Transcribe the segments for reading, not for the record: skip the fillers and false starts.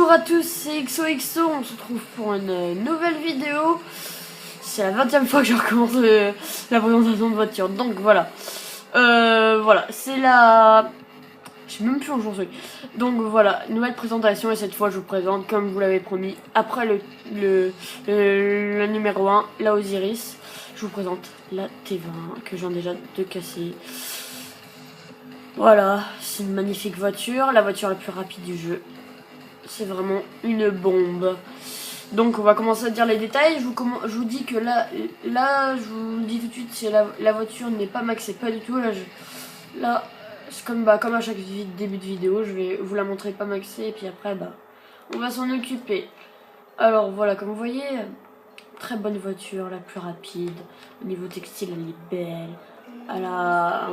Bonjour à tous, c'est XOXO, on se retrouve pour une nouvelle vidéo. C'est la 20e fois que je recommence la présentation de voiture, donc voilà. Voilà, c'est la... Je sais même plus où j'en suis. Donc voilà, nouvelle présentation et cette fois je vous présente, comme vous l'avez promis, après le numéro 1, la Osiris, je vous présente la T20 que je viens déjà de casser. Voilà, c'est une magnifique voiture, la voiture la plus rapide du jeu. C'est vraiment une bombe. Donc on va commencer à dire les détails. Je vous dis que là je vous le dis tout de suite, c'est la voiture n'est pas maxée, pas du tout. Là c'est comme à chaque début de vidéo, je vais vous la montrer pas maxée et puis après on va s'en occuper. Alors voilà, comme vous voyez, très bonne voiture, la plus rapide. Au niveau textile, elle est belle. Elle a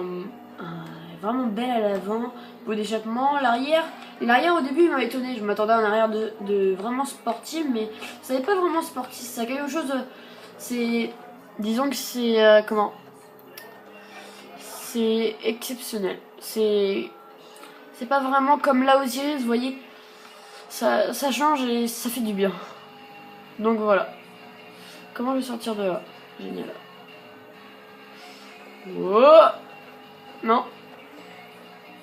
vraiment belle à l'avant. Au d'échappement, l'arrière au début il m'a étonné. Je m'attendais à un arrière de vraiment sportif, mais ça n'est pas vraiment sportif. Ça a quelque chose. C'est, disons que c'est c'est exceptionnel. C'est pas vraiment comme la Osiris, vous voyez. Ça change et ça fait du bien. Donc voilà. Comment je vais sortir de là? Génial. Oh non.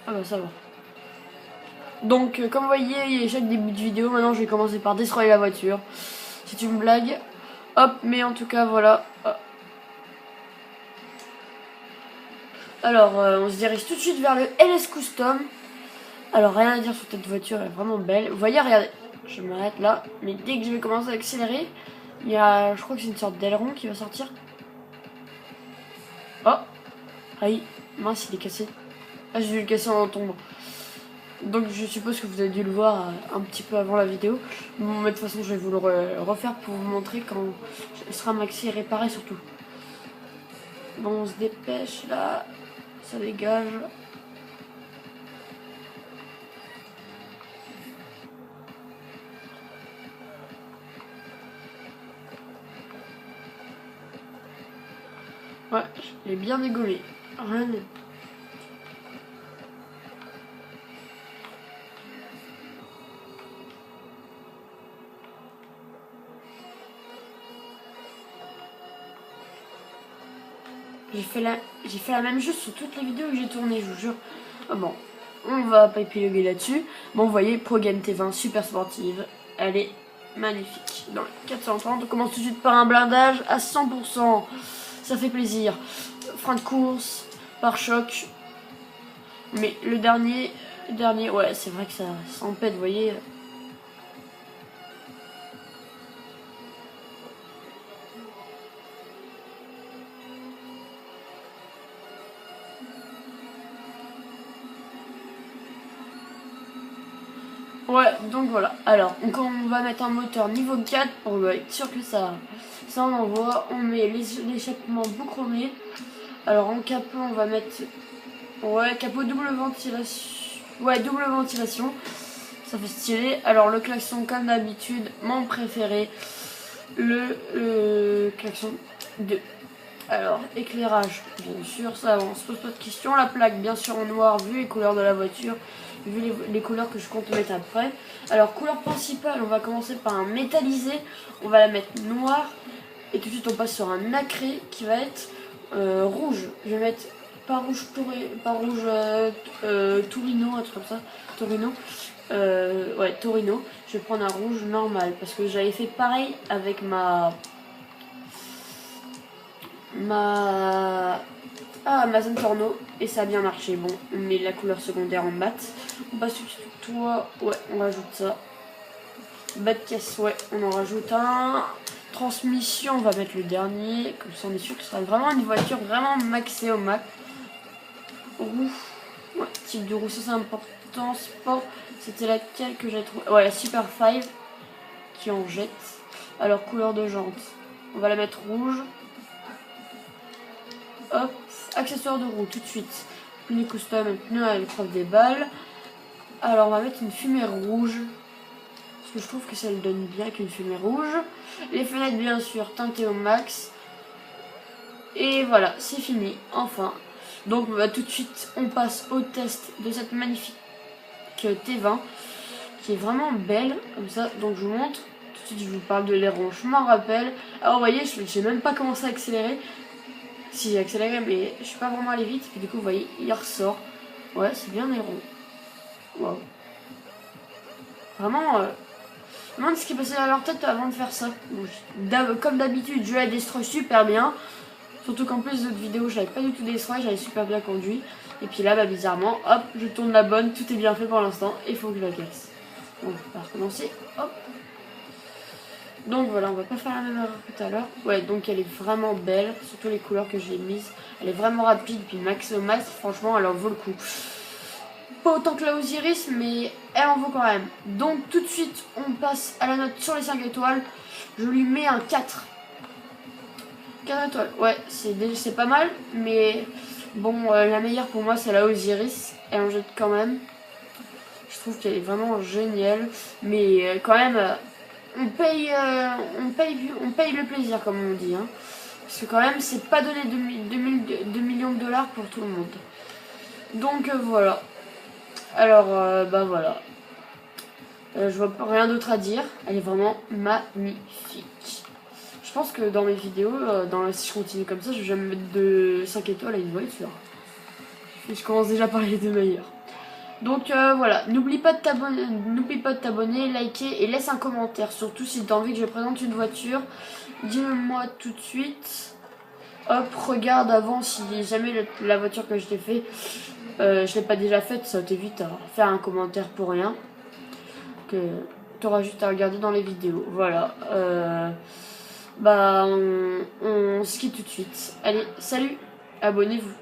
Ah bah ça va. Donc comme vous voyez, chaque début de vidéo, maintenant je vais commencer par destroyer la voiture. C'est une blague. Hop, mais en tout cas voilà. Alors on se dirige tout de suite vers le LS Custom. Alors rien à dire sur cette voiture, elle est vraiment belle. Vous voyez, regardez, je m'arrête là. Mais dès que je vais commencer à accélérer, il y a, je crois que c'est une sorte d'aileron qui va sortir. Oh, aïe, mince, il est cassé. Ah, j'ai dû le casser en tombant. Donc je suppose que vous avez dû le voir un petit peu avant la vidéo. Bon, mais de toute façon je vais vous le refaire pour vous montrer quand il sera maxi et réparé surtout. Bon, on se dépêche là, ça dégage. Ouais, je l'ai bien dégommé. Rien de... J'ai fait la même chose sur toutes les vidéos que j'ai tournées, je vous jure. Ah bon, on va pas épiloguer là-dessus. Bon, vous voyez, ProGame T20 super sportive. Elle est magnifique. Dans le 430, on commence tout de suite par un blindage à 100%. Ça fait plaisir. Frein de course, pare-choc. Mais le dernier, ouais, c'est vrai que ça empête, vous voyez. Ouais, donc voilà. Alors, on va mettre un moteur niveau 4 pour être sûr que ça on envoie. On met l'échappement bouchromé. Alors, en capot, on va mettre... Ouais, capot double ventilation. Ouais, double ventilation. Ça fait stylé. Alors, le klaxon, comme d'habitude, mon préféré. Le klaxon 2. Alors, éclairage, bien sûr, ça on se pose pas de questions. La plaque, bien sûr, en noir, vu les couleurs de la voiture, vu les couleurs que je compte mettre après. Alors, couleur principale, on va commencer par un métallisé. On va la mettre noire. Et tout de suite, on passe sur un nacré qui va être rouge. Je vais mettre pas rouge Torino, un truc comme ça. Torino. Ouais, Torino. Je vais prendre un rouge normal parce que j'avais fait pareil avec ma Amazon Torno et ça a bien marché. Bon, on met la couleur secondaire en mat. On passe tout de suite au toit. Ouais, on rajoute ça. Bas de caisse, ouais, on en rajoute un. Transmission, on va mettre le dernier. Comme ça, on est sûr que ce sera vraiment une voiture vraiment maxée au max. Roue. Ouais, type de roue, ça c'est important. Sport, c'était laquelle que j'ai trouvé? Ouais, la Super 5 qui en jette. Alors, couleur de jante, on va la mettre rouge. Hop, accessoires de roue tout de suite. Pneu custom et pneu à l'épreuve des balles. Alors on va mettre une fumée rouge. Parce que je trouve que ça le donne bien avec une fumée rouge. Les fenêtres bien sûr teintées au max. Et voilà, c'est fini, enfin. Donc tout de suite on passe au test de cette magnifique T20. qui est vraiment belle, comme ça. Donc je vous montre, tout de suite je vous parle de l'aileron, je m'en rappelle. Alors vous voyez, j'ai même pas commencé à accélérer. Si j'ai accéléré, mais je suis pas vraiment allé vite. Puis du coup, vous voyez, il ressort. Ouais, c'est bien aileron. Waouh. Vraiment, je me demande ce qui est passé dans leur tête avant de faire ça. Bon, comme d'habitude, je la destroy super bien. Surtout qu'en plus d'autres vidéos, je l'avais pas du tout destroy, j'avais super bien conduit. Et puis là, bah, bizarrement, hop, je tourne la bonne, tout est bien fait pour l'instant. Et il faut que je la casse. Donc, on va recommencer. Hop. Donc voilà, on va pas faire la même erreur que tout à l'heure. Ouais, donc elle est vraiment belle, surtout les couleurs que j'ai mises. Elle est vraiment rapide, puis max au max, franchement, elle en vaut le coup. Pas autant que la Osiris, mais elle en vaut quand même. Donc tout de suite, on passe à la note sur les 5 étoiles. Je lui mets un 4. 4 étoiles, ouais, c'est pas mal, mais bon, la meilleure pour moi, c'est la Osiris. Elle en jette quand même. Je trouve qu'elle est vraiment géniale, mais quand même... on paye le plaisir, comme on dit. Hein. Parce que quand même, c'est pas donné 2 millions de dollars pour tout le monde. Donc voilà. Alors, bah voilà. Je vois rien d'autre à dire. Elle est vraiment magnifique. Je pense que dans mes vidéos, si je continue comme ça, je vais jamais mettre de 5 étoiles à une voiture. Et je commence déjà par les deux meilleurs. Donc voilà, n'oublie pas de t'abonner, liker et laisse un commentaire. Surtout si tu as envie que je présente une voiture, dis-le-moi tout de suite. Hop, regarde avant si jamais la voiture que je t'ai fait, je l'ai pas déjà faite, ça t'évite à faire un commentaire pour rien. Que tu auras juste à regarder dans les vidéos. Voilà. Bah on se quitte tout de suite. Allez, salut, abonnez-vous.